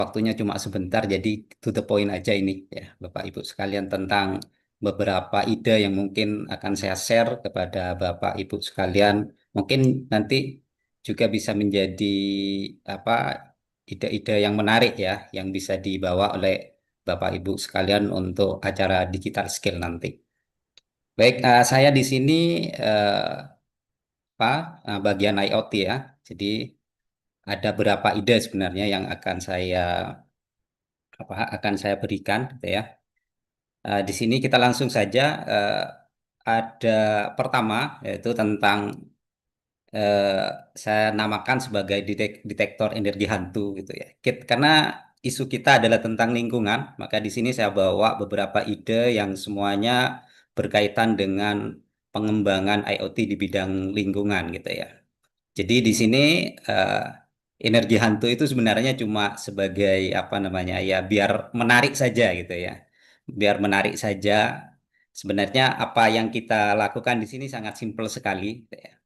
waktunya cuma sebentar, jadi to the point aja ini ya, Bapak Ibu sekalian, tentang beberapa ide yang mungkin akan saya share kepada Bapak Ibu sekalian. Mungkin nanti juga bisa menjadi apa ide-ide yang menarik ya, yang bisa dibawa oleh Bapak Ibu sekalian untuk acara digital skill nanti. Baik, saya di sini bagian IoT ya. Jadi ada beberapa ide sebenarnya yang akan saya berikan gitu ya. Di sini kita langsung saja, ada pertama yaitu tentang, eh, saya namakan sebagai detektor energi hantu gitu ya. Karena isu kita adalah tentang lingkungan, maka di sini saya bawa beberapa ide yang semuanya berkaitan dengan pengembangan IoT di bidang lingkungan gitu ya. Jadi di sini, eh, energi hantu itu sebenarnya cuma sebagai apa namanya ya, biar menarik saja gitu ya. Biar menarik saja. Sebenarnya apa yang kita lakukan di sini sangat simpel sekali gitu ya.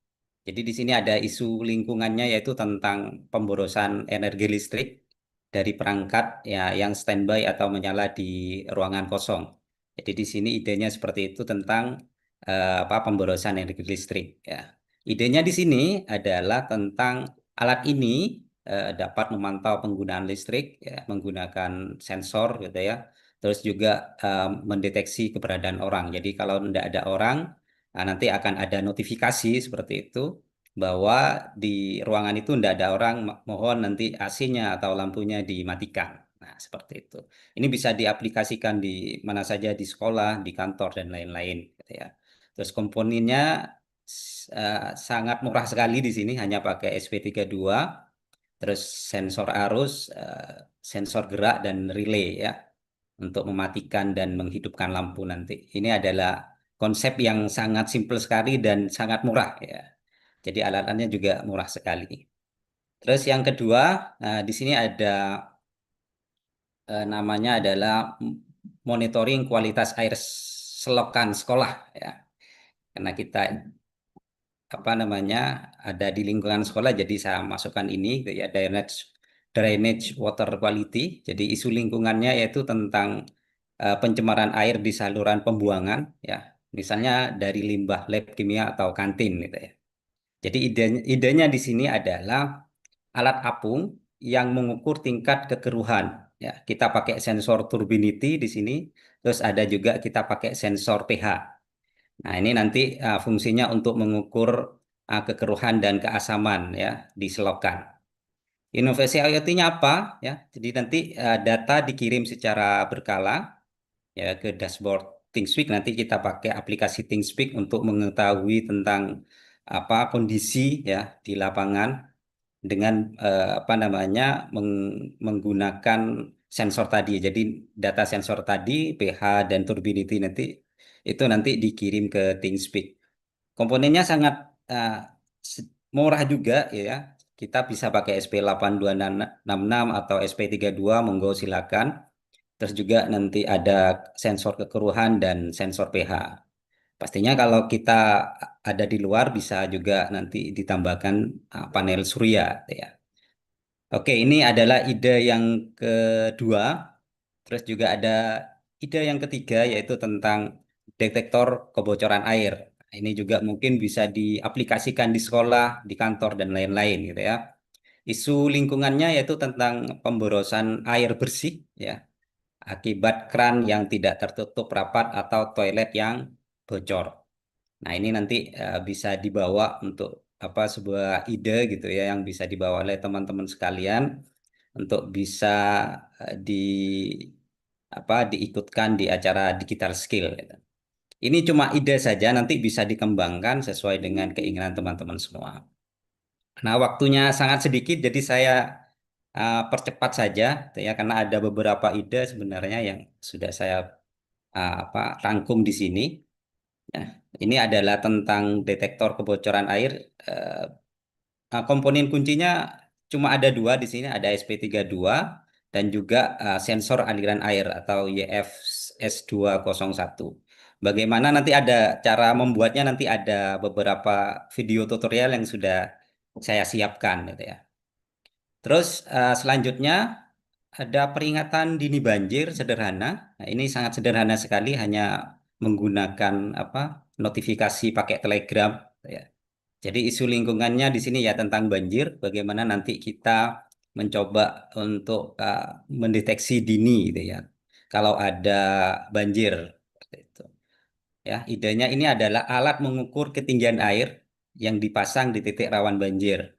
Jadi di sini ada isu lingkungannya, yaitu tentang pemborosan energi listrik dari perangkat ya yang standby atau menyala di ruangan kosong. Jadi di sini idenya seperti itu tentang, pemborosan energi listrik ya. Idenya di sini adalah tentang alat ini dapat memantau penggunaan listrik ya, menggunakan sensor gitu ya. Terus juga mendeteksi keberadaan orang. Jadi kalau tidak ada orang, nanti akan ada notifikasi seperti itu bahwa di ruangan itu tidak ada orang, mohon nanti AC-nya atau lampunya dimatikan. Nah, seperti itu. Ini bisa diaplikasikan di mana saja, di sekolah, di kantor, dan lain-lain gitu ya. Terus komponennya sangat murah sekali di sini, hanya pakai SP32, terus sensor arus, sensor gerak, dan relay ya, untuk mematikan dan menghidupkan lampu nanti. Ini adalah konsep yang sangat simpel sekali dan sangat murah ya. Jadi alat-alatnya juga murah sekali. Terus yang kedua, di sini ada, namanya adalah monitoring kualitas air selokan sekolah ya. Karena kita apa namanya ada di lingkungan sekolah, jadi saya masukkan ini gitu ya, drainage drainage water quality. Jadi isu lingkungannya yaitu tentang pencemaran air di saluran pembuangan ya, misalnya dari limbah lab kimia atau kantin gitu ya. Jadi idenya di sini adalah alat apung yang mengukur tingkat kekeruhan ya. Kita pakai sensor turbidity di sini, terus ada juga kita pakai sensor pH. Nah, ini nanti fungsinya untuk mengukur kekeruhan dan keasaman ya di selokan. Inovasi IoT-nya apa ya? Jadi nanti data dikirim secara berkala ya ke dashboard ThingSpeak. Nanti kita pakai aplikasi ThingSpeak untuk mengetahui tentang apa kondisi ya di lapangan dengan apa namanya menggunakan sensor tadi. Jadi data sensor tadi, pH dan turbidity itu nanti dikirim ke ThingSpeak. Komponennya sangat eh, murah juga ya. Kita bisa pakai SP8266 atau SP32, monggo silakan. Terus juga nanti ada sensor kekeruhan dan sensor pH. Pastinya kalau kita ada di luar bisa juga nanti ditambahkan panel surya ya. Oke, ini adalah ide yang kedua. Terus juga ada ide yang ketiga, yaitu tentang detektor kebocoran air. Ini juga mungkin bisa diaplikasikan di sekolah, di kantor, dan lain-lain gitu ya. Isu lingkungannya yaitu tentang pemborosan air bersih ya, akibat kran yang tidak tertutup rapat atau toilet yang bocor. Nah, ini nanti bisa dibawa untuk apa sebuah ide gitu ya, yang bisa dibawa oleh teman-teman sekalian untuk bisa di diikutkan di acara digital skill gitu. Ini cuma ide saja, nanti bisa dikembangkan sesuai dengan keinginan teman-teman semua. Nah, waktunya sangat sedikit, jadi saya percepat saja gitu ya, karena ada beberapa ide sebenarnya yang sudah saya rangkum di sini. Nah, ini adalah tentang detektor kebocoran air. Eh, Komponen kuncinya cuma ada dua di sini, ada SP32 dan juga sensor aliran air atau YFS201. Bagaimana nanti ada cara membuatnya, nanti ada beberapa video tutorial yang sudah saya siapkan gitu ya. Terus selanjutnya ada peringatan dini banjir sederhana. Nah, ini sangat sederhana sekali, hanya menggunakan apa notifikasi pakai Telegram. Ya. Jadi isu lingkungannya di sini ya tentang banjir, bagaimana nanti kita mencoba untuk mendeteksi dini gitu ya. Kalau ada banjir seperti itu. Ya, idenya ini adalah alat mengukur ketinggian air yang dipasang di titik rawan banjir.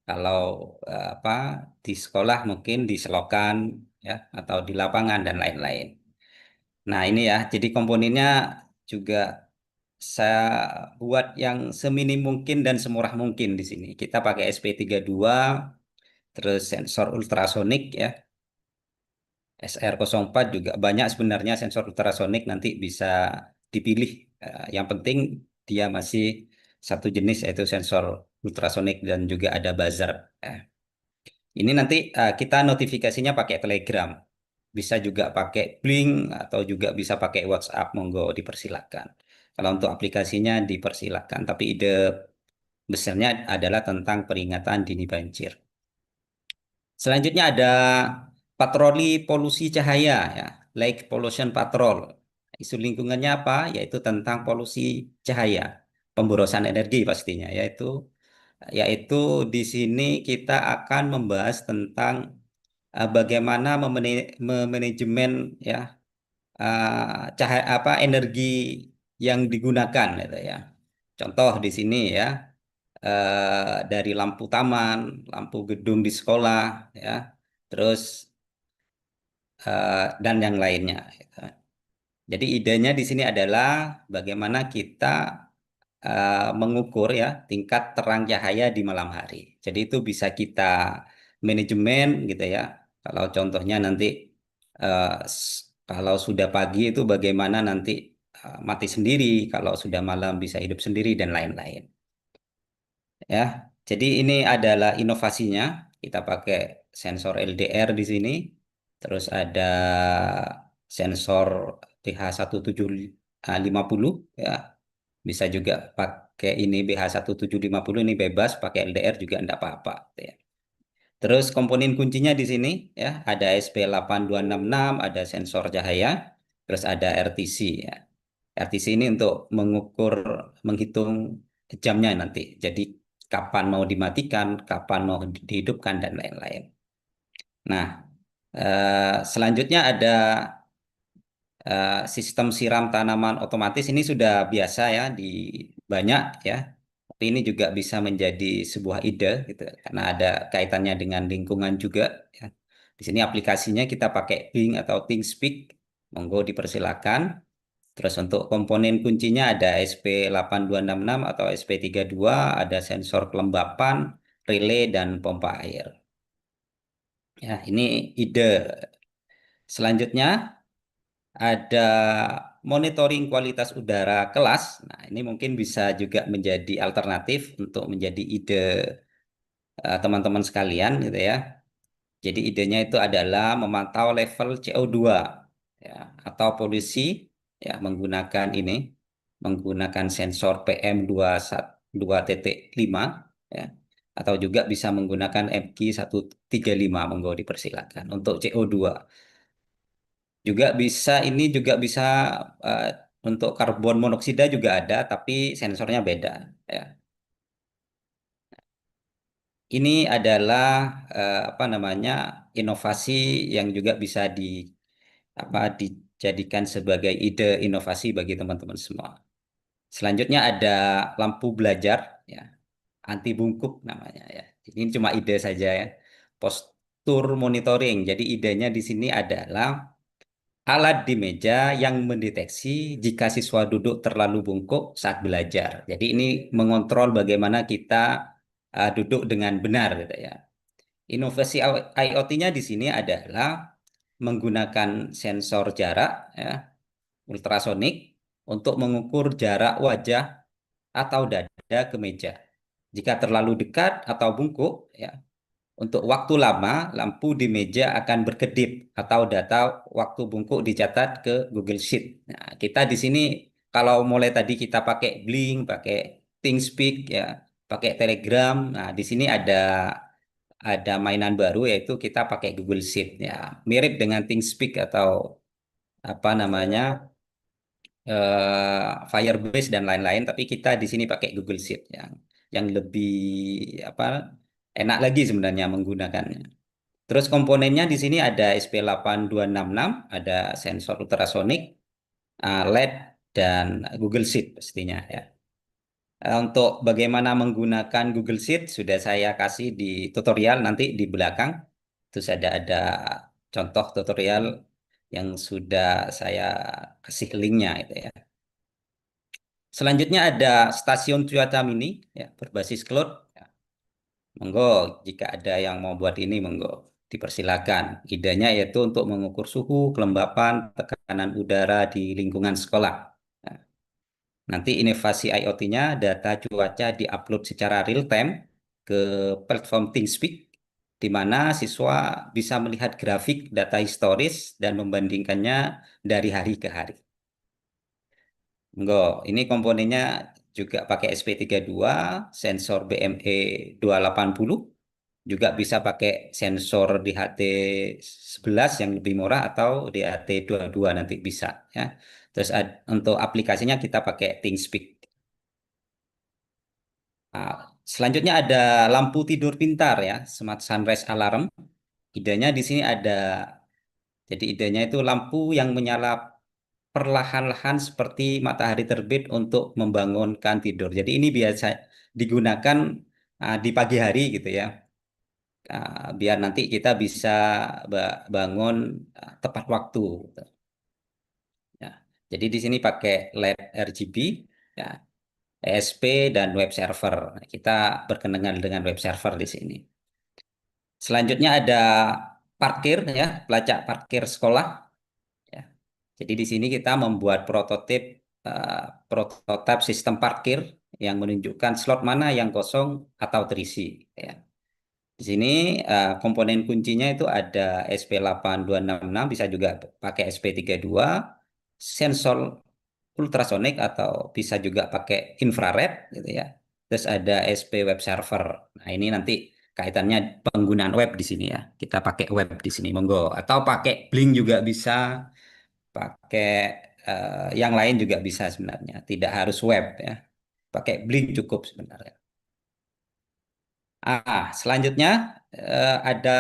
Kalau apa di sekolah mungkin di selokan ya atau di lapangan dan lain-lain. Nah, ini ya, jadi komponennya juga saya buat yang seminim mungkin dan semurah mungkin di sini. Kita pakai SP32, terus sensor ultrasonik ya. SR04 juga banyak sebenarnya sensor ultrasonik, nanti bisa dipilih. Yang penting dia masih satu jenis, yaitu sensor ultrasonik dan juga ada buzzer. Eh, Ini nanti kita notifikasinya pakai Telegram. Bisa juga pakai Blink atau juga bisa pakai WhatsApp, monggo dipersilakan. Kalau untuk aplikasinya dipersilakan, tapi ide besarnya adalah tentang peringatan dini banjir. Selanjutnya ada patroli polusi cahaya ya, Light Pollution Patrol. Isu lingkungannya apa? Yaitu tentang polusi cahaya, pemborosan energi pastinya, yaitu di sini kita akan membahas tentang bagaimana memanajemen ya cahaya apa energi yang digunakan gitu ya. Contoh di sini ya dari lampu taman, lampu gedung di sekolah ya, terus dan yang lainnya gitu. Jadi idenya di sini adalah bagaimana kita mengukur ya tingkat terang cahaya di malam hari. Jadi itu bisa kita manajemen gitu ya. Kalau contohnya nanti kalau sudah pagi itu bagaimana nanti mati sendiri, kalau sudah malam bisa hidup sendiri dan lain-lain. Ya, jadi ini adalah inovasinya. Kita pakai sensor LDR di sini, terus ada sensor TH1750 ya. Bisa juga pakai ini BH1750, ini bebas, pakai LDR juga enggak apa-apa ya. Terus komponen kuncinya di sini ya, ada SP8266, ada sensor cahaya, terus ada RTC ya. RTC ini untuk mengukur, menghitung jamnya nanti. Jadi kapan mau dimatikan, kapan mau dihidupkan dan lain-lain. Nah, selanjutnya ada sistem siram tanaman otomatis. Ini sudah biasa ya di banyak ya. Tapi ini juga bisa menjadi sebuah ide gitu karena ada kaitannya dengan lingkungan juga ya. Di sini aplikasinya kita pakai Bing atau ThinkSpeak. Monggo dipersilakan. Terus untuk komponen kuncinya ada SP8266 atau SP32, ada sensor kelembapan, relay dan pompa air. Ya, ini ide. Selanjutnya ada monitoring kualitas udara kelas. Nah, ini mungkin bisa juga menjadi alternatif untuk menjadi ide teman-teman sekalian gitu ya. Jadi idenya itu adalah memantau level CO2 ya, atau polusi ya menggunakan sensor PM2,5 ya, atau juga bisa menggunakan MQ135, monggo dipersilakan untuk CO2. Juga bisa ini juga bisa eh, untuk karbon monoksida juga ada, tapi sensornya beda ya. Ini adalah apa namanya inovasi yang juga bisa dijadikan sebagai ide inovasi bagi teman-teman semua. Selanjutnya ada lampu belajar ya, anti bungkuk namanya ya. Ini cuma ide saja ya. Postur monitoring. Jadi idenya di sini adalah alat di meja yang mendeteksi jika siswa duduk terlalu bungkuk saat belajar. Jadi ini mengontrol bagaimana kita duduk dengan benar gitu ya. Inovasi IoT-nya di sini adalah menggunakan sensor jarak ya, ultrasonik untuk mengukur jarak wajah atau dada ke meja. Jika terlalu dekat atau bungkuk ya, untuk waktu lama, lampu di meja akan berkedip atau data waktu bungkuk dicatat ke Google Sheet. Nah, kita di sini kalau mulai tadi kita pakai Blink, pakai ThinkSpeak ya, pakai Telegram. Nah, di sini ada ada mainan baru yaitu kita pakai Google Sheet ya, mirip dengan ThinkSpeak atau apa namanya Firebase dan lain-lain, tapi kita di sini pakai Google Sheet yang lebih apa enak lagi sebenarnya menggunakannya. Terus komponennya di sini ada SP8266, ada sensor ultrasonik, LED, dan Google Sheet pastinya ya. Untuk bagaimana menggunakan Google Sheet sudah saya kasih di tutorial nanti di belakang. Terus ada contoh tutorial yang sudah saya kasih linknya itu ya. Selanjutnya ada stasiun cuaca mini ya berbasis cloud. Ya, monggo jika ada yang mau buat ini monggo dipersilakan. Idenya yaitu untuk mengukur suhu, kelembapan, tekanan udara di lingkungan sekolah. Ya, nanti inovasi IoT-nya, data cuaca diupload secara real time ke platform ThinkSpeak, di mana siswa bisa melihat grafik data historis dan membandingkannya dari hari ke hari. Enggak, ini komponennya juga pakai SP32, sensor BME 280, juga bisa pakai sensor DHT11 yang lebih murah atau DHT22 nanti bisa ya. Terus untuk aplikasinya kita pakai ThinkSpeak. Nah, selanjutnya ada lampu tidur pintar ya, Smart Sunrise Alarm. Idenya di sini ada, jadi idenya itu lampu yang menyala perlahan-lahan seperti matahari terbit untuk membangunkan tidur. Jadi ini biasa digunakan di pagi hari gitu ya. Biar nanti kita bisa bangun tepat waktu gitu. Ya. Jadi di sini pakai LED RGB ya, ESP dan web server. Kita berkenalan dengan web server di sini. Selanjutnya ada parkir ya, pelacak parkir sekolah ya. Jadi di sini kita membuat eh, prototipe sistem parkir yang menunjukkan slot mana yang kosong atau terisi ya. Di sini komponen kuncinya itu ada SP8266, bisa juga pakai SP32, sensor ultrasonik atau bisa juga pakai infrared gitu ya. Terus ada SP web server. Nah, ini nanti kaitannya penggunaan web di sini ya. Kita pakai web di sini monggo atau pakai Blink juga bisa, pakai yang lain juga bisa sebenarnya. Tidak harus web ya. Pakai Blink cukup sebenarnya. Selanjutnya ada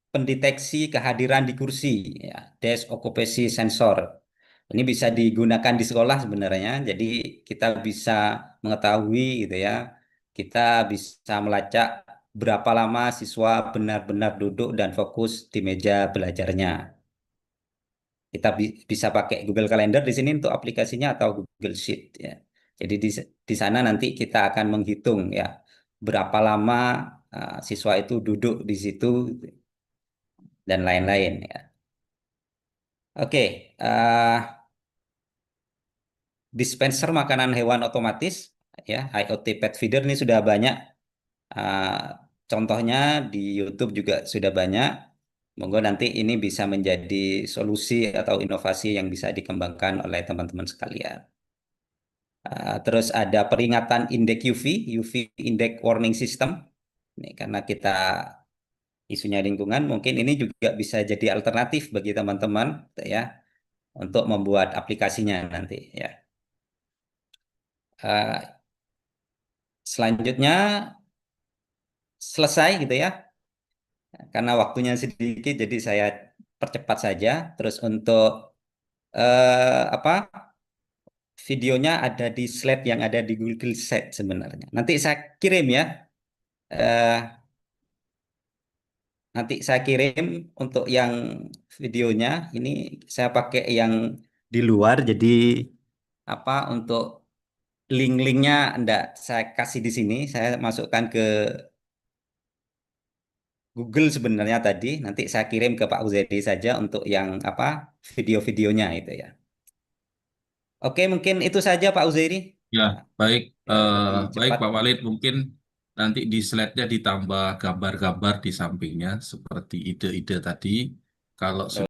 pendeteksi kehadiran di kursi, ya, desk occupancy sensor. Ini bisa digunakan di sekolah sebenarnya. Jadi kita bisa mengetahui gitu ya. Kita bisa melacak berapa lama siswa benar-benar duduk dan fokus di meja belajarnya. Kita bisa pakai Google Calendar di sini untuk aplikasinya atau Google Sheet ya. Jadi di sana nanti kita akan menghitung ya berapa lama siswa itu duduk di situ dan lain-lain ya. Oke, dispenser makanan hewan otomatis ya, IoT pet feeder ini sudah banyak uh, contohnya di YouTube juga sudah banyak. Monggo nanti ini bisa menjadi solusi atau inovasi yang bisa dikembangkan oleh teman-teman sekalian. Terus ada peringatan indeks UV, UV Index Warning System. Ini karena kita isunya lingkungan, mungkin ini juga bisa jadi alternatif bagi teman-teman gitu ya untuk membuat aplikasinya nanti ya. Eh, Selanjutnya selesai gitu ya, karena waktunya sedikit, jadi saya percepat saja. Terus untuk apa videonya ada di slide yang ada di Google Sheet sebenarnya. Nanti saya kirim ya. Eh, Nanti saya kirim untuk yang videonya. Ini saya pakai yang di luar, jadi apa untuk link-linknya enggak saya kasih di sini. Saya masukkan ke Google sebenarnya tadi. Nanti saya kirim ke Pak Uzedi saja untuk yang apa video-videonya itu ya. Oke, mungkin itu saja Pak Uzedi. Ya, baik, Jadi baik cepat. Pak Walid, mungkin nanti di slide-nya ditambah gambar-gambar di sampingnya seperti ide-ide tadi. Kalau